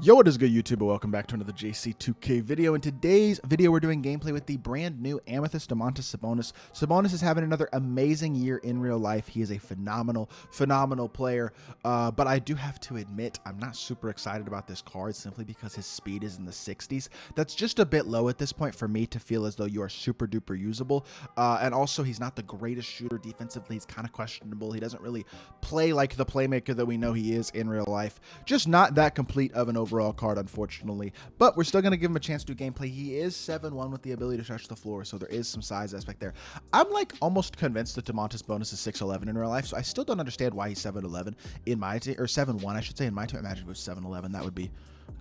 Yo, what is good, YouTube? Welcome back to another JC2K video. In today's video, we're doing gameplay with the brand new AMETHYST DOMANTAS Sabonis. Sabonis is having another amazing year in real life. He is a phenomenal player. But I do have to admit, I'm not super excited about this card simply because his speed is in the 60s. That's just a bit low at this point for me to feel as though you are super duper usable. And also, he's not the greatest shooter defensively. He's kind of questionable. He doesn't really play like the playmaker that we know he is in real life. Just not that complete of an overall card, unfortunately, but we're still going to give him a chance to do gameplay. He is 7'1" with the ability to stretch the floor, so there is some size aspect there. I'm like almost convinced that DOMANTAS bonus is 6'11" in real life, so I still don't understand why he's 7'11" in my team, or 7'1" I should say in my team. Imagine if it was 7'11", that would be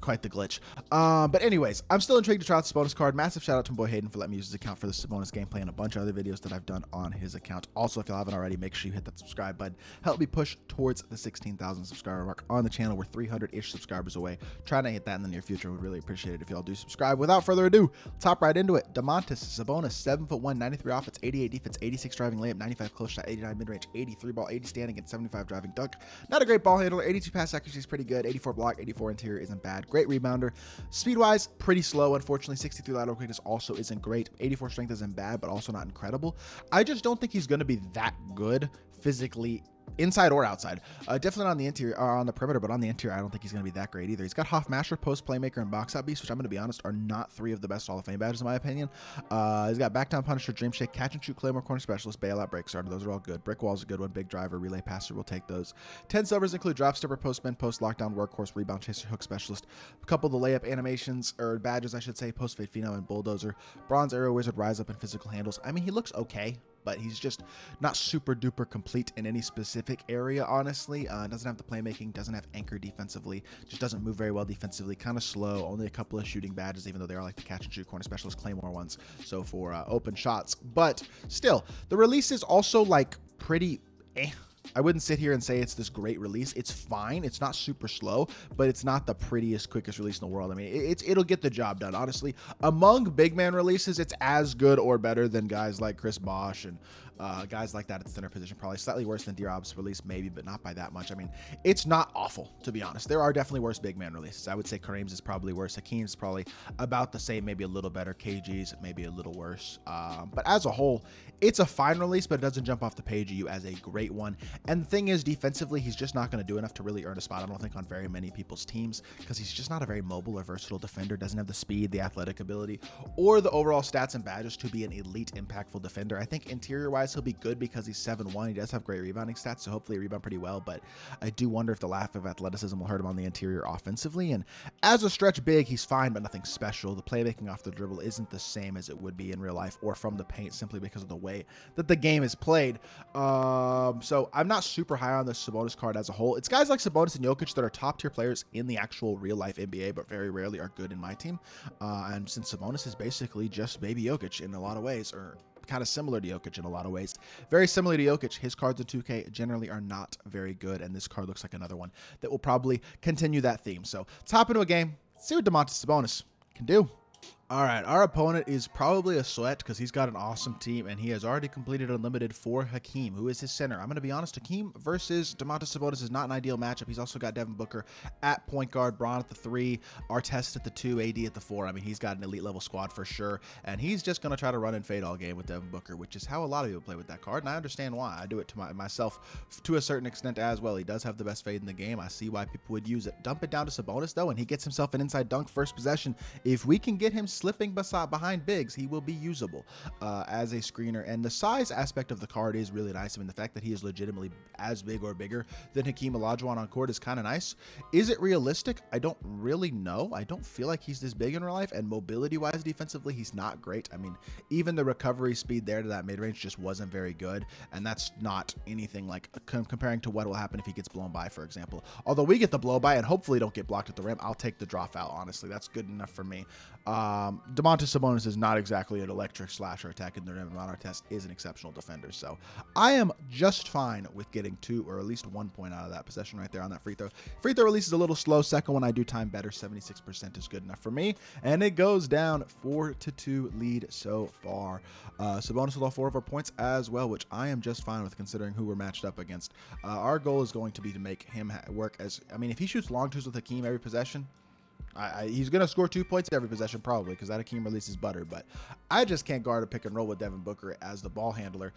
quite the glitch. But anyways, I'm still intrigued to try out this bonus card. Massive shout out to my boy Hayden for letting me use his account for this bonus gameplay and a bunch of other videos that I've done on his account. Also, if you haven't already, make sure you hit that subscribe button. Help me push towards the 16,000 subscriber mark on the channel. We're 300-ish subscribers away. Trying to hit that in the near future. Would really appreciate it if y'all do subscribe. Without further ado, let's hop right into it. DOMANTAS Sabonis, 7'1", 93 offense, 88 defense, 86 driving layup, 95 close shot, 89 mid-range, 83 ball, 80 standing, and 75 driving dunk. Not a great ball handler. 82 pass accuracy is pretty good. 84 block, 84 interior isn't bad. Great rebounder. Speed-wise, pretty slow, unfortunately. 63 lateral quickness also isn't great. 84 strength isn't bad, but also not incredible. I just don't think he's going to be that good physically, inside or outside. Definitely not on the interior, or on the perimeter, but on the interior, I don't think he's going to be that great either. He's got Hoff Masher, Post Playmaker, and Box Out Beast, which I'm going to be honest, are not three of the best Hall of Fame badges in my opinion. He's got Back Down Punisher, Dream Shake, Catch and Shoot, Claymore, Corner Specialist, Bailout, Break Starter. Those are all good. Brick Wall's a good one. Big Driver, Relay Passer, we'll take those. 10 silvers include Drop Stepper, Post Spin, Post Lockdown, Workhorse, Rebound Chaser, Hook Specialist. A couple of the layup animations, or badges, I should say, Post Fade Phenom and Bulldozer. Bronze Arrow Wizard, Rise Up, and Physical Handles. I mean, he looks okay, but he's just not super duper complete in any specific area, honestly. Doesn't have the playmaking, doesn't have anchor defensively, just doesn't move very well defensively, kind of slow. Only a couple of shooting badges, even though they are like the Catch and Shoot, Corner Specialist, Claymore ones, so for open shots. But still, the release is also like pretty I wouldn't sit here and say it's this great release. It's fine. It's not super slow, but it's not the prettiest, quickest release in the world. I mean, it'll get the job done, honestly. Among big man releases, it's as good or better than guys like Chris Bosh and guys like that at the center position. Probably slightly worse than D-Rob's release, maybe, but not by that much. I mean, it's not awful, to be honest. There are definitely worse big man releases. I would say Kareem's is probably worse. Hakeem's probably about the same, maybe a little better. KG's maybe a little worse. But as a whole, it's a fine release, but it doesn't jump off the page at you as a great one. And the thing is, defensively, he's just not going to do enough to really earn a spot, I don't think, on very many people's teams, because he's just not a very mobile or versatile defender. Doesn't have the speed, the athletic ability, or the overall stats and badges to be an elite, impactful defender. I think interior-wise, he'll be good because he's 7'1". He does have great rebounding stats, so hopefully he rebound pretty well, but I do wonder if the lack of athleticism will hurt him on the interior offensively. And as a stretch big, he's fine, but nothing special. The playmaking off the dribble isn't the same as it would be in real life or from the paint, simply because of the way that the game is played. So I'm not super high on this Sabonis card as a whole. It's guys like Sabonis and Jokic that are top tier players in the actual real life NBA, but very rarely are good in my team. And since Sabonis is basically just baby Jokic in a lot of ways, or kind of similar to Jokic in a lot of ways, very similar to Jokic, his cards in 2K generally are not very good, and this card looks like another one that will probably continue that theme. So let's hop into a game, see what DOMANTAS Sabonis can do. All right, our opponent is probably a sweat because he's got an awesome team, and he has already completed Unlimited for Hakeem, who is his center. I'm going to be honest, Hakeem versus DOMANTAS Sabonis is not an ideal matchup. He's also got Devin Booker at point guard, Braun at the 3, Artest at the 2, AD at the 4. I mean, he's got an elite level squad for sure, and he's just going to try to run and fade all game with Devin Booker, which is how a lot of people play with that card, and I understand why. I do it to myself to a certain extent as well. He does have the best fade in the game. I see why people would use it. Dump it down to Sabonis, though, and he gets himself an inside dunk first possession. If we can get him slipping behind bigs, he will be usable as a screener. And the size aspect of the card is really nice. I mean, the fact that he is legitimately as big or bigger than Hakeem Olajuwon on court is kind of nice. Is it realistic? I don't really know. I don't feel like he's this big in real life, and mobility wise defensively, he's not great. I mean, even the recovery speed there to that mid-range just wasn't very good, and that's not anything like comparing to what will happen if he gets blown by, for example. Although we get the blow by and hopefully don't get blocked at the rim, I'll take the drop out, honestly. That's good enough for me. DOMANTAS Sabonis is not exactly an electric slasher attacking the rim. Artest is an exceptional defender, so I am just fine with getting 2 or at least 1 point out of that possession right there on that free throw. Free throw release is a little slow. Second one I do time better. 76% is good enough for me, and it goes down 4-2 lead so far. Sabonis with all 4 of our points as well, which I am just fine with considering who we're matched up against. Our goal is going to be to make him work as, I mean, if he shoots long twos with Hakeem every possession, He's going to score 2 points every possession probably because that Hakeem releases butter, but I just can't guard a pick and roll with Devin Booker as the ball handler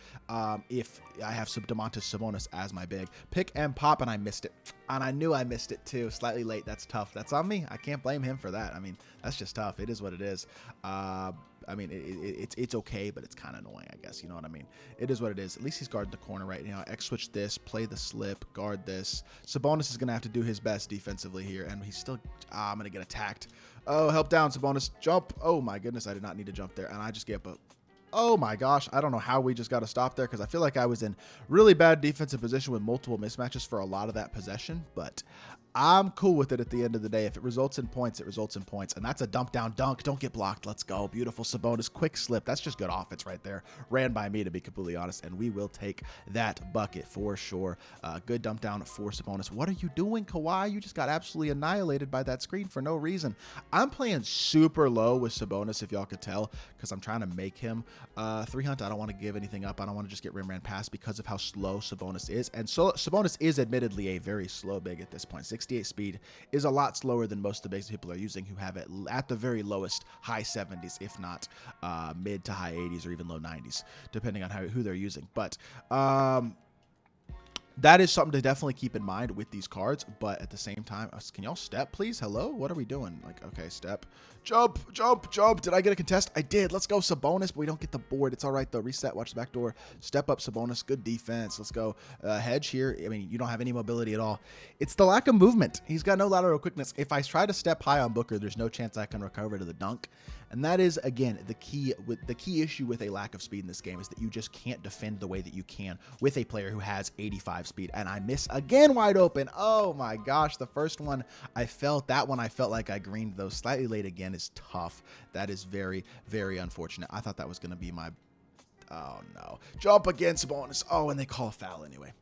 if I have DOMANTAS Sabonis as my big. Pick and pop, and I missed it. And I knew I missed it too. Slightly late. That's tough. That's on me. I can't blame him for that. I mean, that's just tough. It is what it is. I mean, it's okay, but it's kind of annoying, I guess. You know what I mean? It is what it is. At least he's guarding the corner right now. X switch this, play the slip, guard this. Sabonis is going to have to do his best defensively here, and he's still, I'm going to get attacked. Oh, help down, Sabonis. Jump. Oh, my goodness. I did not need to jump there, and I just gave up. Oh, my gosh. I don't know how we just got to stop there because I feel like I was in really bad defensive position with multiple mismatches for a lot of that possession, but I'm cool with it at the end of the day. If it results in points, it results in points. And that's a dump down dunk. Don't get blocked. Let's go. Beautiful Sabonis. Quick slip. That's just good offense right there. Ran by me, to be completely honest. And we will take that bucket for sure. Good dump down for Sabonis. What are you doing, Kawhi? You just got absolutely annihilated by that screen for no reason. I'm playing super low with Sabonis, if y'all could tell, because I'm trying to make him 300. I don't want to give anything up. I don't want to just get ran past because of how slow Sabonis is. And so Sabonis is admittedly a very slow big at this point. 68 speed is a lot slower than most of the bigs people are using, who have it at the very lowest high 70s, if not mid to high 80s or even low 90s, depending on who they're using. But that is something to definitely keep in mind with these cards. But at the same time, can y'all step, please? Hello? What are we doing? Like, okay, step. Jump, jump, jump. Did I get a contest? I did. Let's go, Sabonis. But we don't get the board. It's all right, though. Reset. Watch the back door. Step up, Sabonis. Good defense. Let's go. Hedge here. I mean, you don't have any mobility at all. It's the lack of movement. He's got no lateral quickness. If I try to step high on Booker, there's no chance I can recover to the dunk. And that is, again, the key issue with a lack of speed in this game is that you just can't defend the way that you can with a player who has 85 speed. And I miss again wide open. Oh my gosh. The first one I felt, that one I felt like I greened, though slightly late again is tough. That is very, very unfortunate. I thought that was going to be my, oh no. Jump again, Sabonis. Oh, and they call a foul anyway.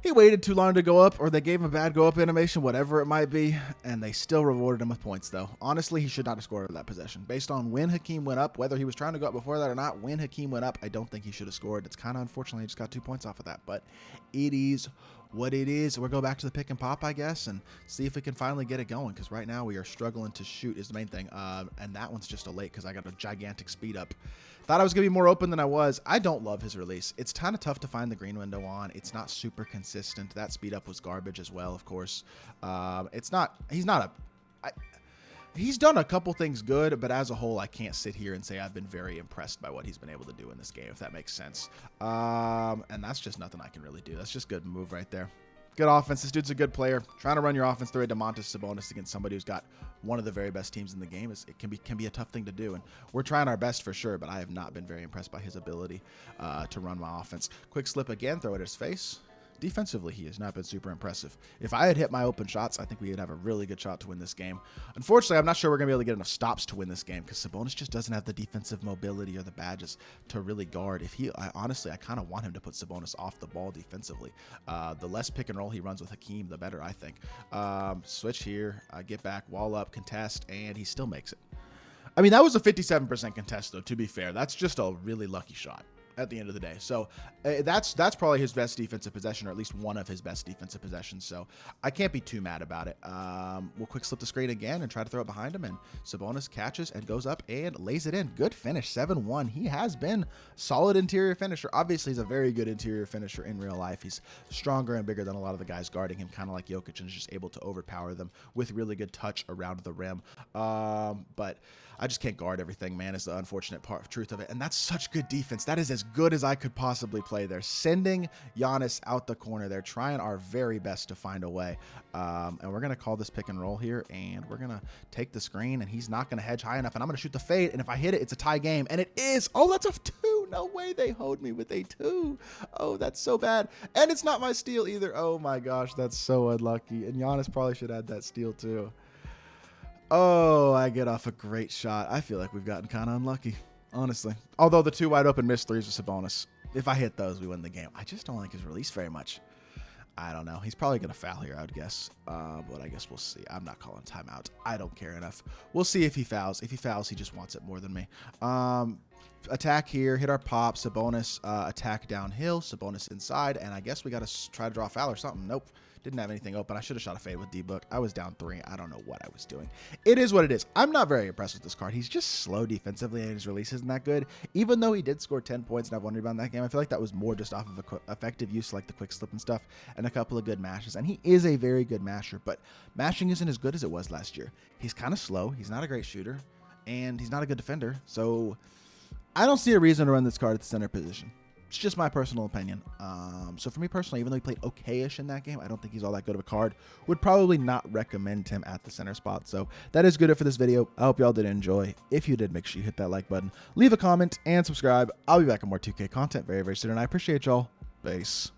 He waited too long to go up, or they gave him a bad go up animation, whatever it might be, and they still rewarded him with points, though. Honestly, he should not have scored that possession. Based on when Hakeem went up, whether he was trying to go up before that or not, when Hakeem went up, I don't think he should have scored. It's kind of unfortunately he just got 2 points off of that, but it is what it is. We'll go back to the pick and pop, I guess, and see if we can finally get it going, because right now we are struggling to shoot is the main thing, and that one's just a late because I got a gigantic speed up. Thought I was going to be more open than I was. I don't love his release. It's kind of tough to find the green window on. It's not super consistent. That speed up was garbage as well, of course. He's done a couple things good, but as a whole, I can't sit here and say I've been very impressed by what he's been able to do in this game, if that makes sense. And that's just nothing I can really do. That's just good move right there. Good offense. This dude's a good player. Trying to run your offense through a DOMANTAS Sabonis against somebody who's got one of the very best teams in the game it can be a tough thing to do, and we're trying our best for sure, but I have not been very impressed by his ability to run my offense. Quick slip again, throw it at his face. Defensively, he has not been super impressive. If I had hit my open shots, I think we would have a really good shot to win this game. Unfortunately, I'm not sure we're going to be able to get enough stops to win this game because Sabonis just doesn't have the defensive mobility or the badges to really guard. Honestly, I kind of want him to put Sabonis off the ball defensively. The less pick and roll he runs with Hakeem, the better, I think. Switch here, get back, wall up, contest, and he still makes it. I mean, that was a 57% contest, though, to be fair. That's just a really lucky shot at the end of the day. So that's probably his best defensive possession, or at least one of his best defensive possessions. So I can't be too mad about it. We'll quick slip the screen again and try to throw it behind him, and Sabonis catches and goes up and lays it in. Good finish, 7-1. He has been solid interior finisher. Obviously, he's a very good interior finisher in real life. He's stronger and bigger than a lot of the guys guarding him, kind of like Jokic, and is just able to overpower them with really good touch around the rim. But I just can't guard everything, man, is the unfortunate truth of it. And that's such good defense. That is as good as I could possibly play there. Sending Giannis out the corner. They're trying our very best to find a way. And we're going to call this pick and roll here, and we're going to take the screen, and he's not going to hedge high enough, and I'm going to shoot the fade, and if I hit it, it's a tie game, and it is. Oh, that's a 2. No way they hold me with a 2. Oh, that's so bad. And it's not my steal either. Oh, my gosh, that's so unlucky. And Giannis probably should add that steal too. Oh, I get off a great shot. I feel like we've gotten kind of unlucky, honestly. Although the 2 wide open missed threes with Sabonis. If I hit those, we win the game. I just don't like his release very much. I don't know. He's probably going to foul here, I would guess. But I guess we'll see. I'm not calling timeout. I don't care enough. We'll see if he fouls. If he fouls, he just wants it more than me. Attack here. Hit our pop. Sabonis attack downhill. Sabonis inside. And I guess we got to try to draw a foul or something. Nope. Didn't have anything open. I should have shot a fade with D-Book. I was down 3. I don't know what I was doing. It is what it is. I'm not very impressed with this card. He's just slow defensively, and his release isn't that good. Even though he did score 10 points and have 1 rebound that game, I feel like that was more just off of effective use like the quick slip and stuff and a couple of good mashes. And he is a very good masher, but mashing isn't as good as it was last year. He's kind of slow. He's not a great shooter, and he's not a good defender. So I don't see a reason to run this card at the center position. It's just my personal opinion. So for me personally, even though he played okay-ish in that game, I don't think he's all that good of a card. Would probably not recommend him at the center spot. So that is good for this video. I hope y'all did enjoy. If you did, make sure you hit that like button, leave a comment, and subscribe. I'll be back with more 2K content very, very soon, and I appreciate y'all. Peace.